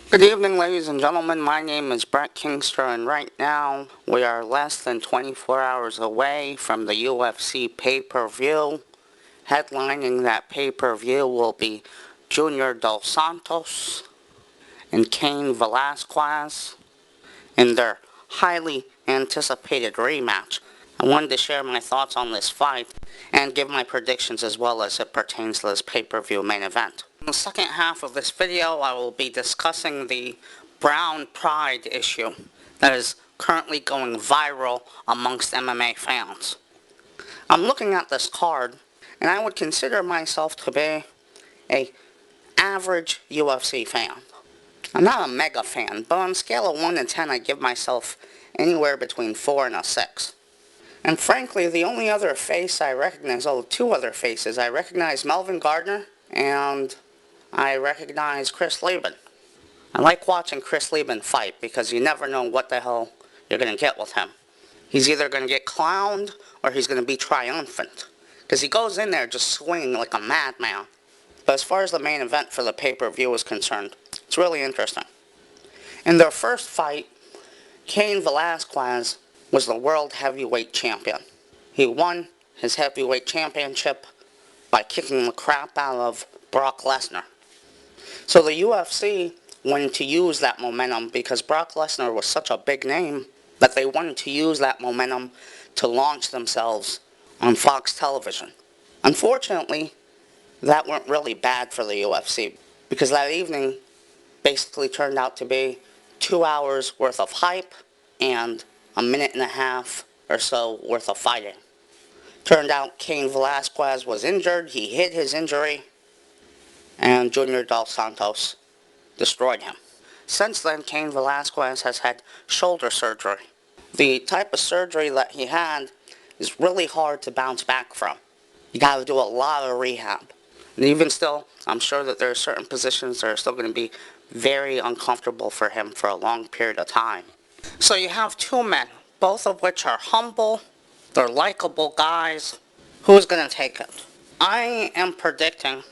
Good evening, ladies and gentlemen. My name is Brett Kingster, and right now we are less than 24 hours away from the UFC pay-per-view. Headlining that pay-per-view will be Junior Dos Santos and Cain Velasquez in their highly anticipated rematch. I wanted to share my thoughts on this fight and give my predictions as well as it pertains to this pay-per-view main event. In the second half of this video, I will be discussing the brown pride issue that is currently going viral amongst MMA fans. I'm looking at this card, and I would consider myself to be an average UFC fan. I'm not a mega fan, but on a scale of 1 to 10, I give myself anywhere between 4 and a 6. And frankly, the only other face I recognize, two other faces, I recognize Melvin Gardner and I recognize Chris Lieben. I like watching Chris Lieben fight because you never know what the hell you're going to get with him. He's either going to get clowned or he's going to be triumphant. Because he goes in there just swinging like a madman. But as far as the main event for the pay-per-view is concerned, it's really interesting. In their first fight, Cain Velasquez was the world heavyweight champion. He won his heavyweight championship by kicking the crap out of Brock Lesnar. So the UFC wanted to use that momentum because Brock Lesnar was such a big name that they wanted to use that momentum to launch themselves on Fox television. Unfortunately, that went really bad for the UFC because that evening basically turned out to be 2 hours worth of hype and a minute and a half or so worth of fighting. Turned out Cain Velasquez was injured, he hid his injury, and Junior Dos Santos destroyed him. Since then, Cain Velasquez has had shoulder surgery. The type of surgery that he had is really hard to bounce back from. You gotta do a lot of rehab. And even still, I'm sure that there are certain positions that are still going to be very uncomfortable for him for a long period of time. So you have two men, both of which are humble, they're likable guys. Who's going to take it? I am predicting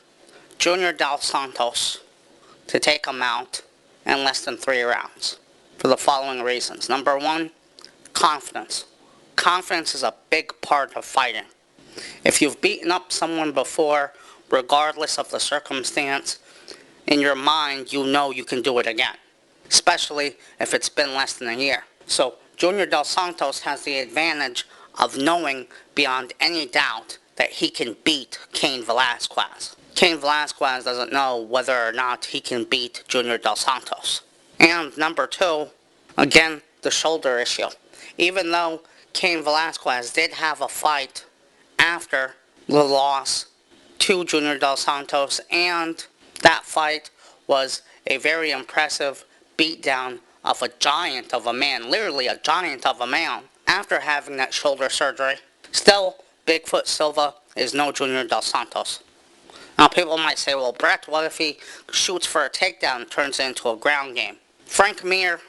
Junior Dos Santos to take him out in less than 3 rounds for the following reasons. Number one, confidence. Confidence is a big part of fighting. If you've beaten up someone before, regardless of the circumstance, in your mind you know you can do it again, especially if it's been less than a year. So Junior Dos Santos has the advantage of knowing beyond any doubt that he can beat Cain Velasquez. Cain Velasquez doesn't know whether or not he can beat Junior Dos Santos. And number two, again, the shoulder issue. Even though Cain Velasquez did have a fight after the loss to Junior Dos Santos, and that fight was a very impressive beatdown of a giant of a man, literally a giant of a man, after having that shoulder surgery. Still, Bigfoot Silva is no Junior Dos Santos. Now people might say, well, Brett, what if he shoots for a takedown and turns it into a ground game? Frank Mir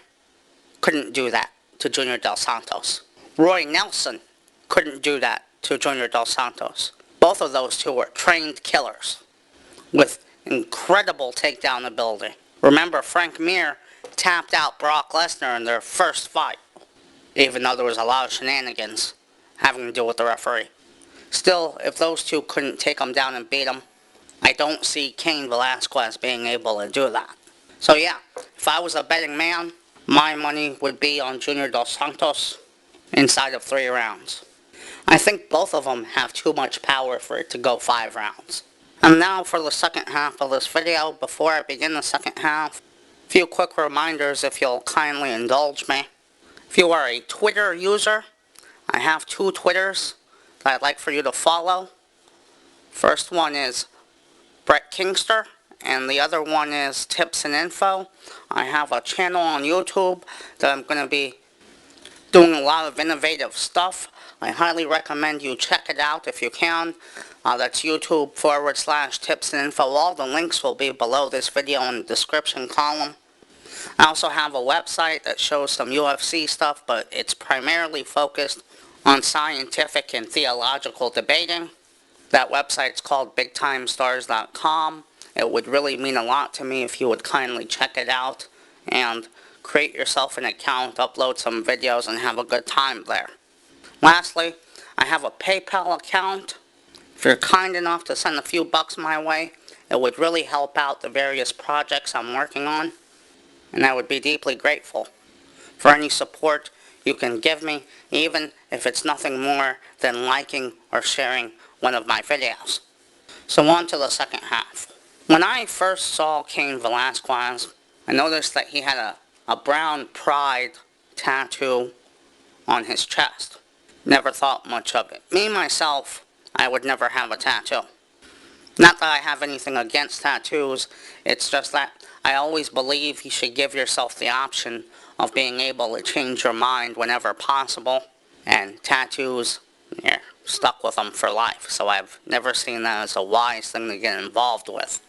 couldn't do that to Junior Dos Santos. Roy Nelson couldn't do that to Junior Dos Santos. Both of those two were trained killers with incredible takedown ability. Remember, Frank Mir tapped out Brock Lesnar in their first fight, even though there was a lot of shenanigans having to do with the referee. Still, if those two couldn't take him down and beat him, I don't see Cain Velasquez being able to do that. So yeah, if I was a betting man, my money would be on Junior Dos Santos inside of 3 rounds. I think both of them have too much power for it to go 5 rounds. And now for the second half of this video. Before I begin the second half, a few quick reminders if you'll kindly indulge me. If you are a Twitter user, I have 2 Twitters that I'd like for you to follow. First one is Brett Kingster, and the other one is Tips and Info. I have a channel on YouTube that I'm going to be doing a lot of innovative stuff. I highly recommend you check it out if you can. That's YouTube.com/tips and info. All the links will be below this video in the description column. I also have a website that shows some UFC stuff, but it's primarily focused on scientific and theological debating. That website's called BigTimeStars.com. It would really mean a lot to me if you would kindly check it out. and create yourself an account, upload some videos, and have a good time there. Lastly, I have a PayPal account. If you're kind enough to send a few bucks my way, it would really help out the various projects I'm working on, and I would be deeply grateful for any support you can give me, even if it's nothing more than liking or sharing one of my videos. So on to the second half. When I first saw Cain Velasquez, I noticed that he had a brown pride tattoo on his chest. Never thought much of it. Me, myself, I would never have a tattoo. Not that I have anything against tattoos, it's just that I always believe you should give yourself the option of being able to change your mind whenever possible, and tattoos, you're stuck with them for life, so I've never seen that as a wise thing to get involved with.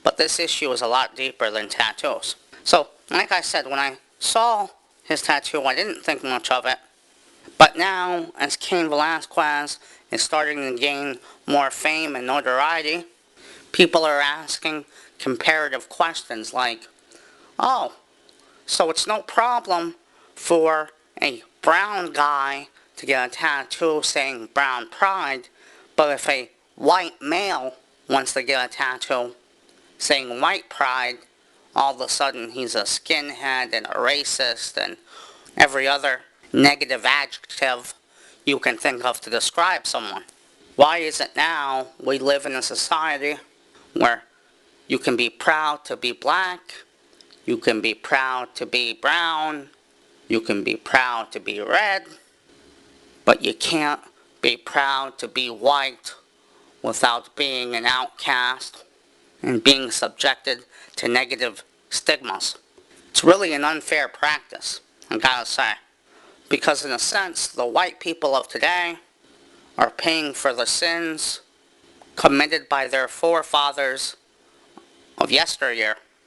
But this issue is a lot deeper than tattoos. So, like I said, when I saw his tattoo, I didn't think much of it. But now, as Cain Velasquez is starting to gain more fame and notoriety, people are asking comparative questions like, oh, so it's no problem for a brown guy to get a tattoo saying brown pride, but if a white male wants to get a tattoo saying white pride, all of a sudden he's a skinhead and a racist and every other negative adjective you can think of to describe someone. Why is it now we live in a society where you can be proud to be black, you can be proud to be brown, you can be proud to be red, but you can't be proud to be white without being an outcast and being subjected to negative stigmas? It's really an unfair practice, I gotta say. Because in a sense, the white people of today are paying for the sins committed by their forefathers of yesteryear.